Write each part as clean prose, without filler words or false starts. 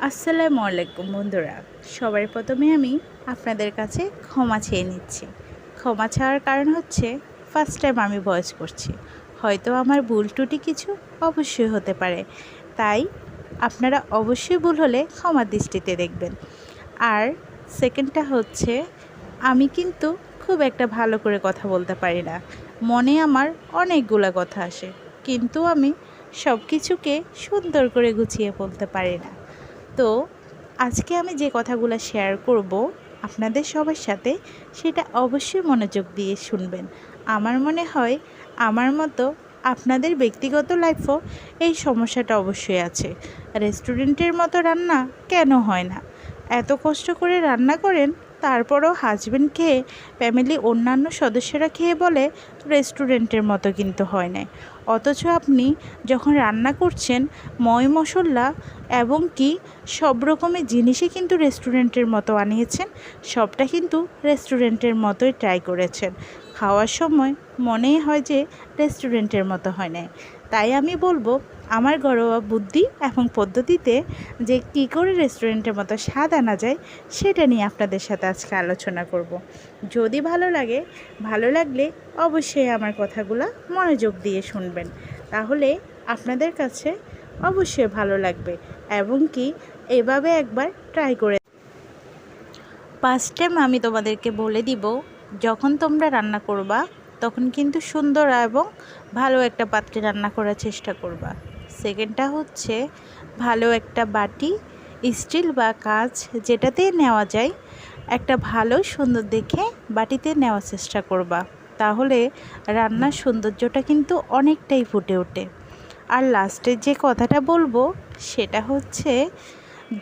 আসসালামু আলাইকুম বন্ধুরা, সবার প্রথমে আমি আপনাদের কাছে ক্ষমা চেয়ে নিচ্ছি। ক্ষমা চাওয়ার কারণ হচ্ছে ফার্স্ট টাইম আমি ভয়েস করছি, হয়তো আমার ভুল ত্রুটি কিছু অবশ্যই হতে পারে, তাই আপনারা অবশ্যই ভুল হলে ক্ষমা দৃষ্টিতে দেখবেন। আর সেকেন্ডটা হচ্ছে, আমি কিন্তু খুব একটা ভালো করে কথা বলতে পারি না, মনে আমার অনেকগুলা কথা আসে, কিন্তু আমি সব কিছুকে সুন্দর করে গুছিয়ে বলতে পারি না। তো আজকে আমি যে কথাগুলো শেয়ার করব আপনাদের সবার সাথে, সেটা অবশ্যই মনোযোগ দিয়ে শুনবেন। আমার মনে হয় আমার মতো আপনাদের ব্যক্তিগত লাইফও এই সমস্যাটা অবশ্যই আছে। রেস্টুরেন্টের মতো রান্না কেন হয় না? এত কষ্ট করে রান্না করেন, তারপরও হাজবেন্ড খেয়ে, ফ্যামিলি অন্যান্য সদস্যরা খেয়ে বলে রেস্টুরেন্টের মতো কিন্তু হয় না। অথচ আপনি যখন রান্না করছেন, ময় মশলা এবং কি সব রকমের জিনিসই কিন্তু রেস্টুরেন্টের মতো আনিয়েছেন, সবটা কিন্তু রেস্টুরেন্টের মতোই ট্রাই করেছেন। খাওয়ার সময় মনেই হয় যে রেস্টুরেন্টের মতো হয় না। তাই আমি বলবো, আমার ঘরোয়া বুদ্ধি এবং পদ্ধতিতে যে কী করে রেস্টুরেন্টের মতো স্বাদ আনা যায়, সেটা নিয়ে আপনাদের সাথে আজকে আলোচনা করব। যদি ভালো লাগলে অবশ্যই আমার কথাগুলো মনোযোগ দিয়ে শুনবেন, তাহলে আপনাদের কাছে অবশ্যই ভালো লাগবে এবং কি এভাবে একবার ট্রাই করে। ফার্স্ট টাইম আমি তোমাদেরকে বলে দিব, যখন তোমরা রান্না করবা তখন কিন্তু সুন্দর এবং ভালো একটা পাত্রে রান্না করার চেষ্টা করবা। সেকেন্ডটা হচ্ছে, ভালো একটা বাটি, স্টিল বা কাঁচ যেটাতে নেওয়া যায়, একটা ভালো সুন্দর দেখে বাটিতে নেওয়ার চেষ্টা করবা, তাহলে রান্নার সৌন্দর্যটা কিন্তু অনেকটাই ফুটে ওঠে। আর লাস্টে যে কথাটা বলবো সেটা হচ্ছে,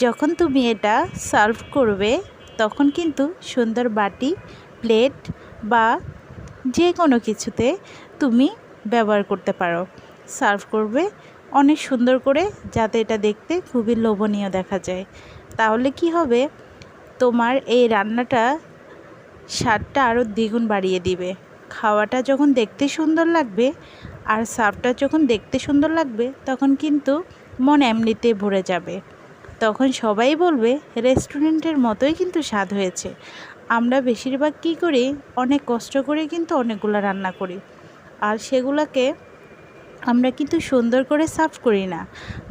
যখন তুমি এটা সার্ভ করবে তখন কিন্তু সুন্দর বাটি, প্লেট বা যে কোনো কিছুতে তুমি ব্যবহার করতে পারো। সার্ভ করবে অনেক সুন্দর করে, যাতে এটা দেখতে খুবই লোভনীয় দেখা যায়। তাহলে কি হবে, তোমার এই রান্নাটা স্বাদটা আরও দ্বিগুণ বাড়িয়ে দিবে। খাওয়াটা যখন দেখতে সুন্দর লাগবে আর সার্ভটা যখন দেখতে সুন্দর লাগবে, তখন কিন্তু মন এমনিতে ভরে যাবে। তখন সবাই বলবে রেস্টুরেন্টের মতোই কিন্তু স্বাদ হয়েছে। আমরা বেশিরভাগ কী করি, অনেক কষ্ট করে কিন্তু অনেকগুলো রান্না করি, আর সেগুলোকে আমরা কিন্তু সুন্দর করে সার্ভ করি না।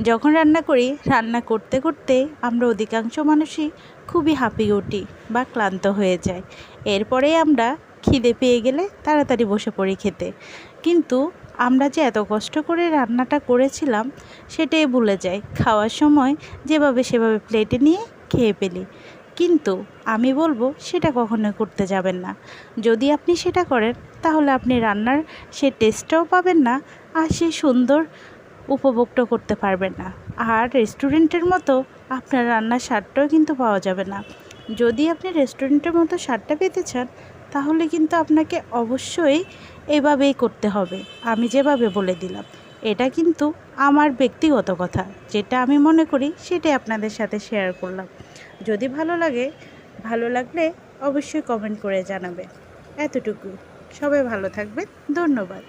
যখন রান্না করি, রান্না করতে করতে আমরা অধিকাংশ মানুষই খুবই হাঁপিয়ে উঠি বা ক্লান্ত হয়ে যায়। এরপরে আমরা খিদে পেয়ে গেলে তাড়াতাড়ি বসে পড়ি খেতে, কিন্তু আমরা যে এত কষ্ট করে রান্নাটা করেছিলাম সেটাই ভুলে যাই। খাওয়ার সময় যেভাবে সেভাবে প্লেটে নিয়ে খেয়ে ফেলি। কিন্তু আমি বলবো সেটা কখনোই করতে যাবেন না। যদি আপনি সেটা করেন, তাহলে আপনি রান্নার সে টেস্টটাও পাবেন না, আর সে সুন্দর উপভোগটা করতে পারবেন না। আর রেস্টুরেন্টের মতো আপনার রান্নার স্বাদটাও কিন্তু পাওয়া যাবে না। যদি আপনি রেস্টুরেন্টের মতো স্বাদটা পেতে চান, তাহলে কিন্তু আপনাকে অবশ্যই এভাবেই করতে হবে, আমি যেভাবে বলে দিলাম। এটা কিন্তু আমার ব্যক্তিগত কথা, যেটা আমি মনে করি সেটাই আপনাদের সাথে শেয়ার করলাম। যদি ভালো লাগলে অবশ্যই কমেন্ট করে জানাবেন। এতটুকু। সবাই ভালো থাকবেন। ধন্যবাদ।